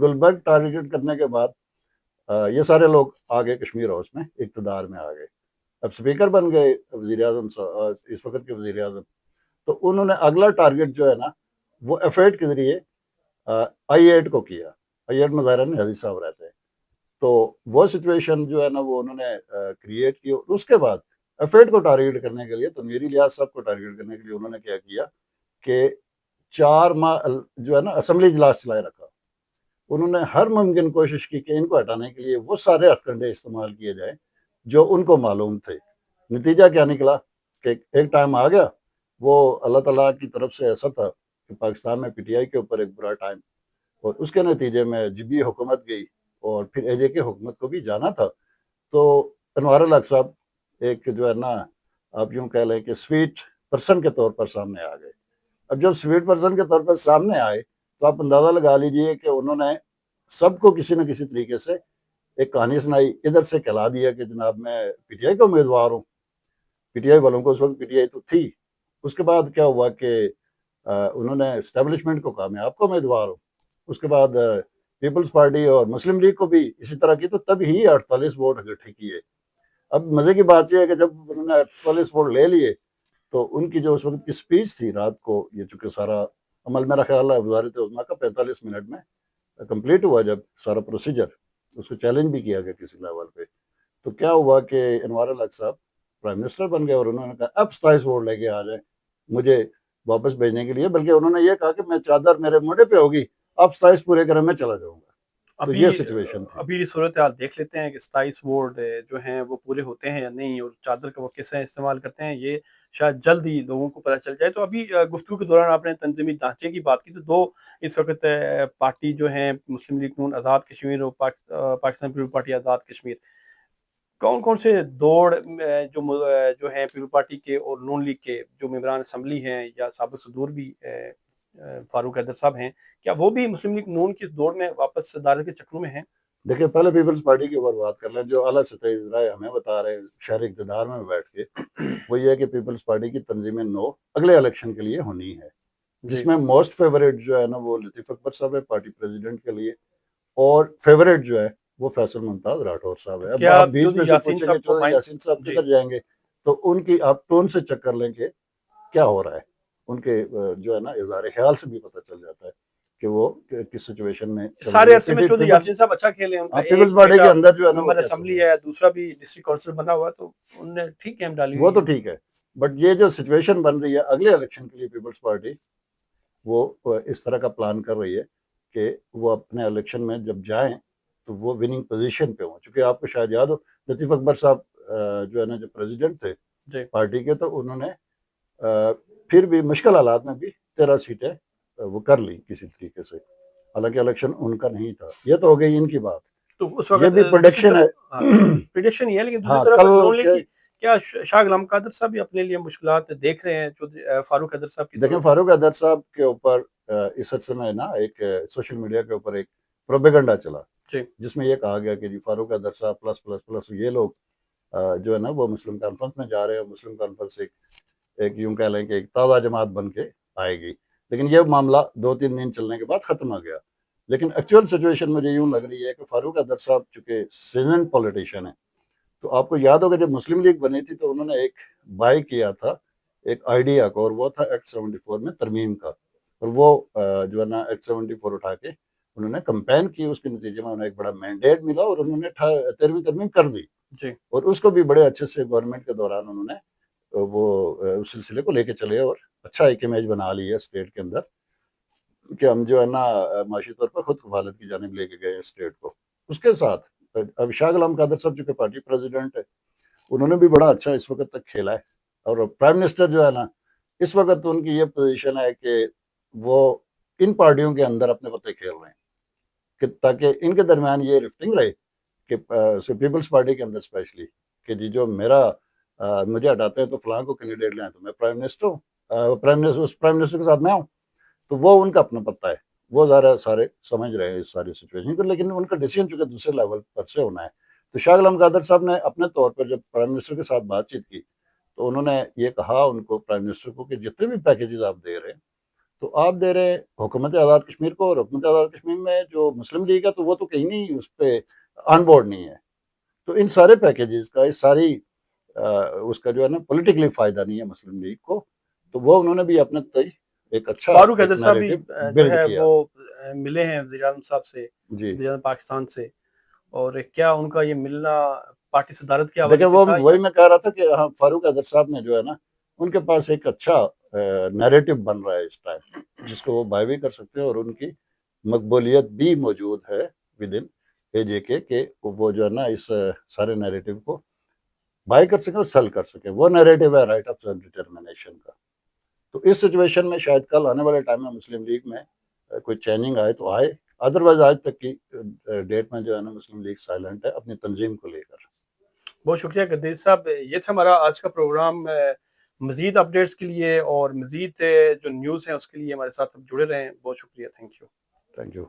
Gulberg target کرنے کے بعد یہ سارے لوگ آ گئے کشمیر ہاؤس میں، اقتدار میں آ گئے، اب اسپیکر بن گئے وزیر اعظم اس وقت کے وزیر اعظم، تو انہوں نے اگلا ٹارگیٹ جو ہے نا وہ ایف8 کے ذریعے I8 کو کیا۔ I8 میں ظاہر حدیث صاحب رہتے ہیں، تو وہ سچویشن جو ہے نا وہ انہوں نے کریٹ کی، اور اس کے بعد ایف8 کو ٹارگیٹ کرنے کے لیے، تنویری الیاس صاحب کو ٹارگیٹ کرنے کے لیے انہوں نے کیا کیا کہ 4 ماہ جو ہے نا اسمبلی اجلاس چلائے رکھا۔ انہوں نے ہر ممکن کوشش کی کہ ان کو ہٹانے کے لیے وہ سارے ہتھ کنڈے استعمال کیے جائیں جو ان کو معلوم تھے۔ نتیجہ کیا نکلا کہ ایک ٹائم آ گیا، وہ اللہ تعالیٰ کی طرف سے ایسا تھا کہ پاکستان میں PTI کے اوپر ایک برا ٹائم، اور اس کے نتیجے میں جبی حکومت گئی، اور پھر AJ کے حکومت کو بھی جانا تھا، تو انوار الحق صاحب ایک جو ہے نا آپ یوں کہہ لیں کہ سویٹ پرسن کے طور پر سامنے آ گئے۔ اب جب سویٹ پرسن کے طور پر سامنے آئے تو آپ اندازہ لگا لیجئے کہ انہوں نے سب کو کسی نہ کسی طریقے سے ایک کہانی سنائی، ادھر سے کہلا دیا کہ جناب میں PTI کا امیدوار ہوں۔ PTI والوں کو اس وقت PTI تو تھی، اس کے بعد کیا ہوا کہ انہوں نے اسٹیبلشمنٹ کو کہا میں آپ کو امیدوار ہوں، اس کے بعد پیپلز پارٹی اور مسلم لیگ کو بھی اسی طرح کی، تو تب ہی 48 ووٹ اکٹھے کیے۔ اب مزے کی بات یہ ہے کہ جب انہوں نے 48 ووٹ لے لیے تو ان کی جو اس وقت کی سپیچ تھی رات کو، یہ چونکہ سارا عمل میرا خیال ہے وزارت عظمیٰ کا 45 منٹ میں کمپلیٹ ہوا، جب سارا پروسیجر اس کو چیلنج بھی کیا گیا کسی لیول پہ، تو کیا ہوا کہ انوار الحق صاحب پرائم منسٹر بن گئے، اور انہوں نے کہا اب 27 ووٹ لے کے آ جائیں مجھے واپس بھیجنے کے لیے، بلکہ انہوں نے یہ کہا کہ میں چادر میرے موڈے پہ ہوگی، آپ 27 پورے کریں میں چلا جاؤں گا۔ تو یہ سچویشن تھی۔ ابھی صورتحال دیکھ لیتے ہیں کہ 27 ووٹ جو ہیں وہ پورے ہوتے ہیں یا نہیں، اور چادر کا وہ کیسے استعمال کرتے ہیں، یہ شاید جلد ہی لوگوں کو پتہ چل جائے۔ تو ابھی گفتگو کے دوران آپ نے تنظیمی ڈھانچے کی بات کی، تو دو اس وقت پارٹی جو ہیں، مسلم لیگ نون آزاد کشمیر اور پاکستان پیپل پارٹی آزاد کشمیر، کون کون سے دوڑ جو ہیں پیپل پارٹی کے اور نون لیگ کے جو ممبران اسمبلی ہیں یا سابق صدور بھی فاروق حیدر صاحب ہیں، کیا وہ بھی مسلم لیگ نون کی دوڑ میں واپس صدارت کے چکروں میں ہیں؟ دیکھیں پہلے پیپلز پارٹی کے اوپر بات کر لیں، جو اعلیٰ سطحی ذرائع ہمیں بتا رہے ہیں شہر اقتدار میں بیٹھ کے، وہ یہ ہے کہ پیپلز پارٹی کی تنظیم 9 اگلے الیکشن کے لیے ہونی ہے، جس میں موسٹ فیوریٹ جو ہے نا وہ لطیف اکبر صاحب ہے پارٹی پریزیڈنٹ کے لیے، اور فیوریٹ جو ہے وہ فیصل ممتاز راٹھور صاحب ہے۔ اب کیا آپ بیچ میں چودھری سے یاسین پوچھیں گے صاحب کو چودھری یاسین صاحب کدھر جائیں گے، تو ان کی آپ ٹون سے چیک کر لیں کہ کیا ہو رہا ہے، ان کے جو ہے نا اظہار خیال سے بھی پتہ چل جاتا ہے کہ وہ کس سچویشن میں چل رہی سارے ہے۔ عرصے میں چودھری یاسین صاحب اچھا کھیلے ہیں، ان کا پیپلز ایک پارٹی کے بیٹا اندر جو ہے نا وہ ممبر کیا چل رہا اسمبلی ہے، دوسرا بھی ڈسٹرکٹ کونسل بنا ہوا، تو انہوں نے ٹھیک کیم ڈالی وہ ہوئی تو ہے۔ ٹھیک ہے، بٹ یہ جو سچویشن بن رہی ہے اگلے الیکشن کے لیے پیپلز پارٹی وہ اس طرح کا پلان کر رہی ہے کہ وہ اپنے الیکشن میں جب جائیں تو وہ وننگ پوزیشن پہ ہوں، چونکہ آپ کو شاید یاد ہو لطیف اکبر صاحب جو ہے نا جو پریزیڈنٹ تھے جی پارٹی کے، تو انہوں نے پھر بھی مشکل حالات میں بھی 13 سیٹیں وہ کر لی کسی طریقے سے، حالانکہ الیکشن ان کا نہیں تھا۔ یہ تو ہو گئی ان کی بات، تو اس یہ وقت بھی پروڈکشن ہے۔ پریڈکشن یہ ہے، لیکن دوسری ہاں طرف نون لیگ کل کی کیا شاہ غلام قادر صاحب بھی اپنے لیے مشکلات دیکھ رہے ہیں چودھری فاروق حیدر صاحب کی دیکھیں طرف؟ فاروق حیدر صاحب کے اوپر اس عرصے میں نا ایک سوشل میڈیا کے اوپر ایک پروپیگنڈا چلا، جی جس میں یہ کہا گیا کہ جی فاروق حیدر صاحب پلس پلس پلس یہ لوگ جو ہے نا وہ مسلم کانفرنس میں جا رہے ہیں، مسلم کانفرنس ایک یوں کہہ لیں کہ ایک تازہ جماعت بن کے آئے گی، لیکن یہ معاملہ 2-3 دن چلنے کے بعد ختم ہو گیا۔ لیکن ایکچوئل سچویشن مجھے یوں لگ رہی ہے کہ فاروق حیدر صاحب چونکہ سیزن پولیٹیشین ہیں، تو آپ کو یاد ہوگا جب مسلم لیگ بنی تھی تو انہوں نے ایک بائی کیا تھا ایک آئیڈیا کو، اور وہ تھا ایکٹ 74 میں ترمیم کا، اور وہ جو ہے نا ایکٹ 74 اٹھا کے انہوں نے کمپین کی، اس کے نتیجے میں انہیں ایک بڑا مینڈیٹ ملا اور انہوں نے 13ویں ترمیم کر دی، جی اور اس کو بھی بڑے اچھے سے گورنمنٹ کے دوران انہوں نے وہ اس سلسلے کو لے کے چلے، اور اچھا ایک امیج بنا لی ہے اسٹیٹ کے اندر کہ ہم جو ہے نا معاشی طور پر خود کفالت کی جانب لے کے گئے اسٹیٹ کو۔ اس کے ساتھ اب شاہ غلام قادر صاحب جو کہ پارٹی پریزیڈنٹ ہے، انہوں نے بھی بڑا اچھا اس وقت تک کھیلا ہے، اور پرائم منسٹر جو ہے نا اس وقت ان کی یہ پوزیشن ہے کہ وہ ان پارٹیوں کے اندر اپنے پتے کھیل رہے ہیں کہ تاکہ ان کے درمیان یہ رفٹنگ رہے کہ پیپلز پارٹی کے اندر اسپیشلی کہ جی جو مجھے ہٹاتے ہیں تو فلاں کو کینڈیڈیٹ لیں تو میں پرائم منسٹر ہوں، پرائم منسٹر کے ساتھ میں ہوں، تو وہ ان کا اپنا پتہ ہے، وہ ذرا سارے سمجھ رہے ہیں اس ساری سچویشن کو، لیکن ان کا ڈیسیجن چونکہ دوسرے لیول پر سے ہونا ہے۔ تو شاہ غلام قادر صاحب نے اپنے طور پر جب پرائم منسٹر کے ساتھ بات چیت کی تو انہوں نے یہ کہا ان کو پرائم منسٹر کو کہ جتنے بھی پیکیجز آپ دے رہے ہیں تو آپ دے رہے ہیں حکومت آزاد کشمیر کو، اور حکومت آزاد کشمیر میں جو مسلم لیگ ہے تو وہ تو کہیں نہیں اس پہ آن بورڈ نہیں ہے. تو ان سارے پیکیجز کا، اس ساری اس کا جو ہے نا پولیٹیکلی فائدہ نہیں ہے مسلم لیگ کو. تو وہ انہوں نے بھی اپنے تئی ایک اچھا فاروق ایک حیدر صاحب بھی نیریٹو جو بلڈ ہے کیا. وہ ملے ہیں وزیر اعظم صاحب سے، جی وزیر اعظم پاکستان سے، اور کیا ان کا یہ ملنا پارٹی صدارت کے حوالے دیکھیں، سے وہ تھا یا وہی میں کہہ رہا تھا کہ ہاں فاروق حیدر صاحب نے جو ہے نا ان کے پاس ایک اچھا نیریٹو بن رہا ہے اس ٹائم، جس کو وہ بائی بھی کر سکتے ہیں، اور ان کی مقبولیت بھی موجود ہے ود ان اے جے کے کہ وہ جو ہے نا اس سارے نیریٹو کو بائی کر سکیں اور سیل کر سکیں. وہ نیریٹو ہے رائٹ آف سیلف ڈٹرمنیشن کا. تو اس سچویشن میں شاید کل آنے والے ٹائم میں مسلم لیگ میں کوئی چینجنگ آئے تو آئے، ادروائز آج تک کی ڈیٹ میں جو ہے نا مسلم لیگ سائلنٹ ہے اپنی تنظیم کو لے کر. بہت شکریہ گدیر صاحب. یہ تھا ہمارا آج کا پروگرام. مزید اپڈیٹس کے لیے اور مزید جو نیوز ہیں اس کے لیے ہمارے ساتھ جڑے رہیں. بہت شکریہ. Thank you. Thank you.